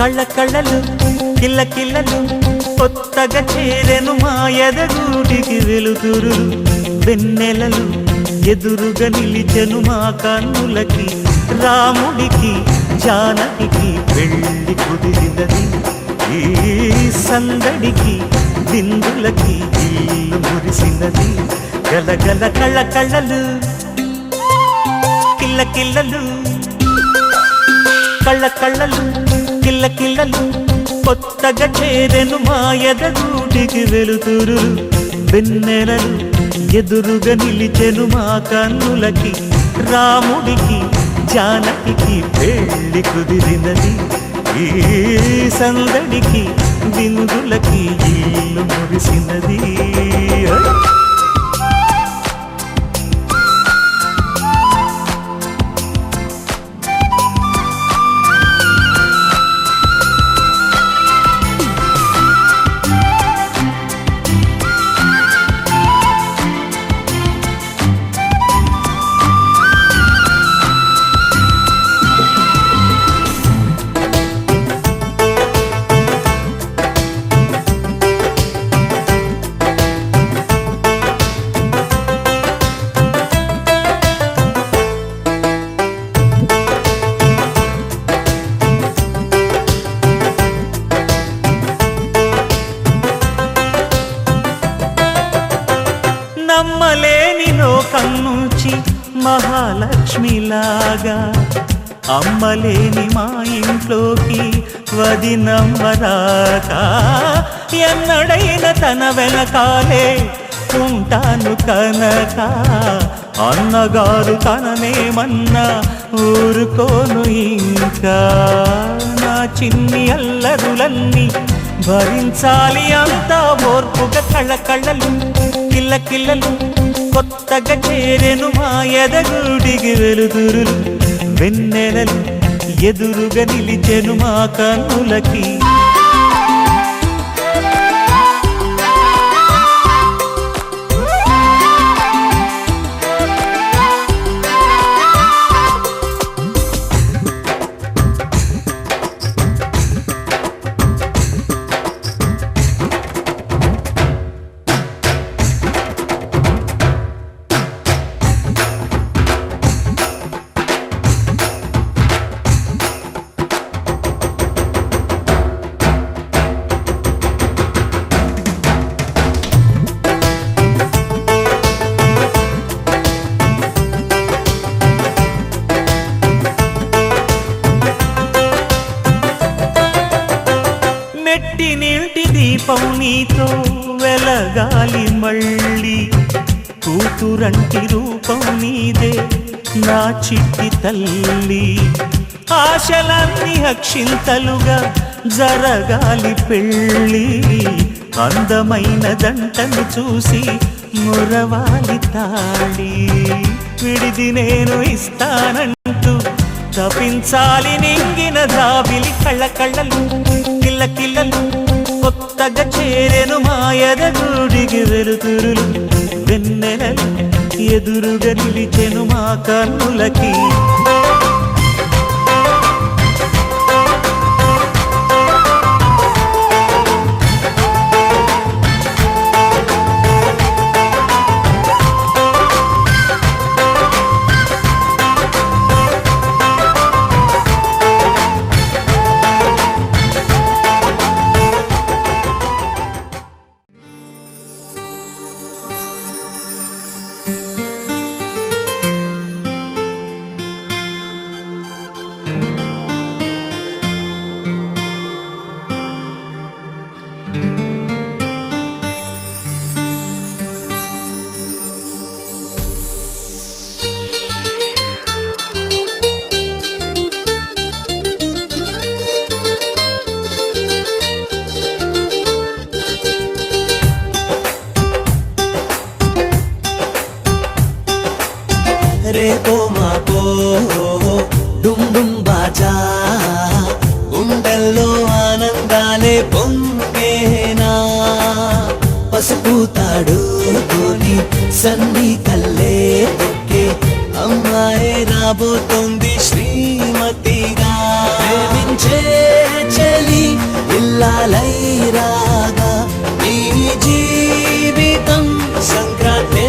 కళ్ళలు కిల్ల కిల్లలు కొత్తగా చేరెను మా ఎదగూటికి వెలుతురు వెన్నెలలు ఎదురుగా నిలిచెను మా కన్నులకి రాముడికి జానకి పెళ్లి కుదిరినది ఈ సందడికి బిందులకి ఇల్లు మురిసినది గలగల కళ్ళలు కిల్ల కిల్లలు కళ్ళలు కిల్ల కిల్లలు కొత్తగా చేరెను మా ఎదగూటికి వెలుతురు వెన్నెలలు ఎదురుగా నిలిచెను మా కన్నులకి రాముడికి జానకి పెళ్లి కుదిరినది ఈ సందడికి బిందులకి ఇల్లు మురిసినది నమ్మలేని లోకం నుంచి మహాలక్ష్మిలాగా అమ్మలేని మా ఇంట్లోకి వదినమ్మరాక ఎన్నడైన తన వెనకాలే ఉంటాను కనక అన్నగారు తననేమన్నా ఊరుకోను ఇంకా నా చిన్ని అల్లరులన్నీ భరించాలి అంతా ఓర్పుగా కళ్ళలు కిల్ల కిల్లలు కొత్తగా చేరెను మా ఎదగూడికి వెలుతురు వెన్నెలలు ఎదురుగా నిలిచెను మా కన్నులకి మెట్టి నీటి దీపం నీతో వెలగాలి మళ్ళీ కూతురంటి రూపం నీదే నా చిట్టి తల్లి ఆశలన్నీ అక్షింతలుగా జరగాలి పెళ్ళి అందమైన దంటను చూసి మురవాలి తాళి విడిది నేను ఇస్తానంటూ తపించాలి నింగిన జాబిలి కళ్ళలు కిల్ల కిల్లలు కొత్తగా చేరెను మా ఎదగూడికి వెలుతురులు వెన్నెలలు ఎదురుగా నిలిచెను మా కన్నులకి రేపో మాపో డుమ్ డుమ్ బాజా గుండెల్లో ఆనందాలే పొంగేనా పసుపు తాడు కొని సన్ని కల్లే తొక్కే అమ్మాయి రాబోతోంది శ్రీమతిగా ప్రేమించే చెలి ఇల్లాలై రాగా ఈ జీవితం సంక్రాంతే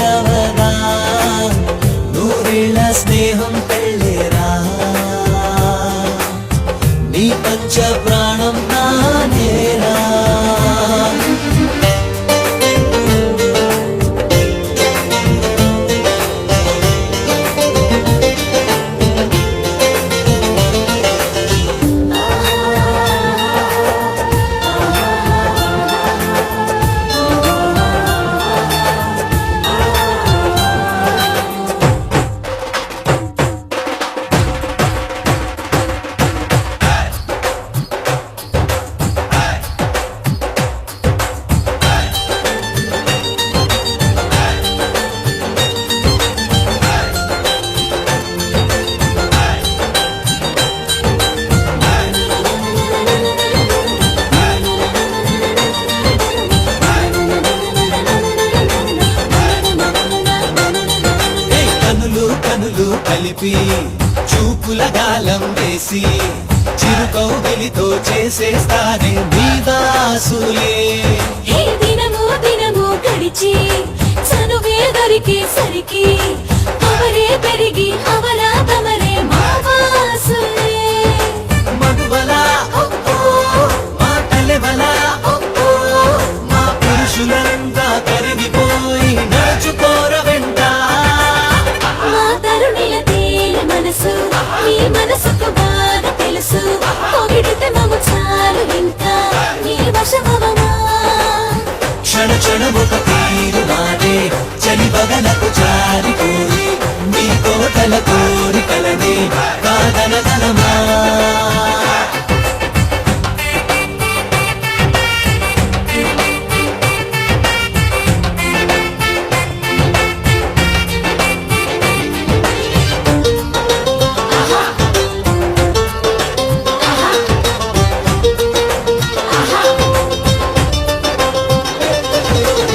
అవగా నూరేళ్ళ స్నేహం పెళ్ళేరా నీ పంచ ప్రాణం నానేరా కనులు కలిపి చూపుల గాలం వేసి చిరుకౌగిలితో చేసేస్తానే నీదాసులే హే దినము దినము గడిచి చనువే దొరికేసరికి అవరే పెరిగి అవలా తమరే మావాసులే మగువలా ఓ ఓ, మా తలెవలా ఓ ఓ, మా పురుషులంతా కరిగిపోయి నడుచుకోర వెంట మా తరుణిల తేలి మనసు మీ మనసుకు బాగా తెలుసు పొగిడితే మము చాలు ఇంకా నీ వశమవమా క్షణ క్షణమొక తీరు మాదే చలి బగలకు జారిపోయి నీ కోటల కోరికలనే కాదనగలమా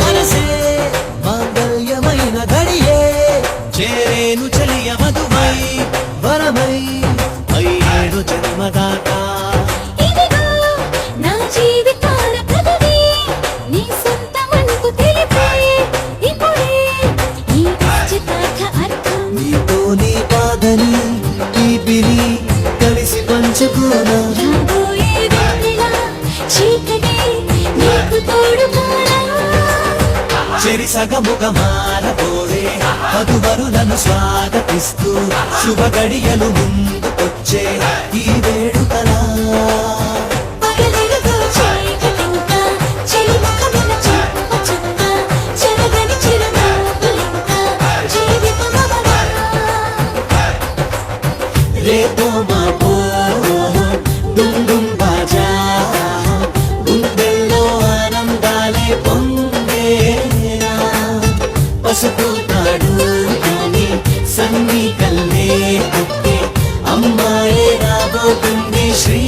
మనసే మాంగళ్యమైన గడియే చేరేను చలియ మధుమై వరమై అయ్యేడు జన్మదాకా ఇదిగో నా జీవితాల పదవి నీ సొంతమంటూ తెలిపే ఇప్పుడే ఈ నిశ్చితార్థ అర్థం నీతో నీ బాధని ఈ పిలి కలిసి పంచుకోనా రాబోయే వెన్నెల చీకటి నీకు తోడుగానా చెరిసగముగ మారబోయే వధువరులను స్వాగతిస్తూ శుభ గడియలు ముందుకొచ్చే ఈ వేడుకలా పగలెరుగు చీకటింక చెలిముఖమున చూపు చుక్క చెరగని చిరునవ్వులింక జీవితమవనా రేపో మాపో డుమ్ డుమ్ బాజా గుండెల్లో ఆనందాలే పొంగేరా పసుపు తాడు కానీ సన్ని కల్లే తొక్కే అమ్మాయే రాబోతుంది శ్రీ